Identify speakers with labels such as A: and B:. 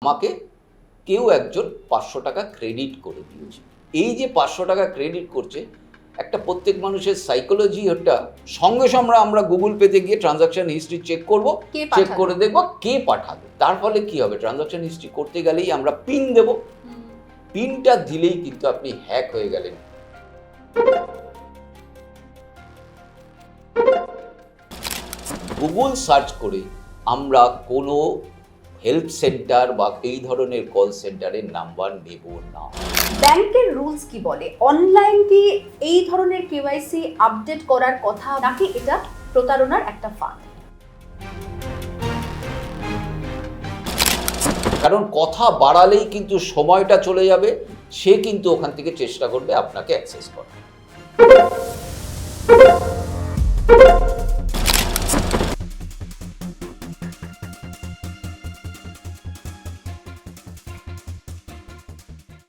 A: আমাকে কেউ একজন 500 টাকা ক্রেডিট করে দিয়েছে। এই যে 500 টাকা ক্রেডিট করছে, একটা প্রত্যেক মানুষের সাইকোলজি ওটা সঙ্গে সঙ্গে আমরা গুগল পেতে গিয়ে ট্রানজাকশন হিস্ট্রি চেক করব, চেক করে দেখব কে পাঠাবে। তার ফলে কি হবে, ট্রানজাকশন হিস্ট্রি করতে গেলেই আমরা পিন দেব, পিনটা দিলেই কিন্তু আপনি হ্যাক হয়ে গেলেন। গুগল সার্চ করে আমরা কোনো হেল্প সেন্টার বা এই ধরনের কল সেন্টারের নাম্বার নেব না।
B: ব্যাংকের রুলস কি বলে? অনলাইন কি এই ধরনের কেওয়াইসি আপডেট করার কথা, নাকি এটা প্রতারণার একটা ফাঁদ?
A: কারণ কথা বাড়ালেই কিন্তু সময়টা চলে যাবে, সে কিন্তু ওখান থেকে চেষ্টা করবে আপনাকে অ্যাক্সেস করার।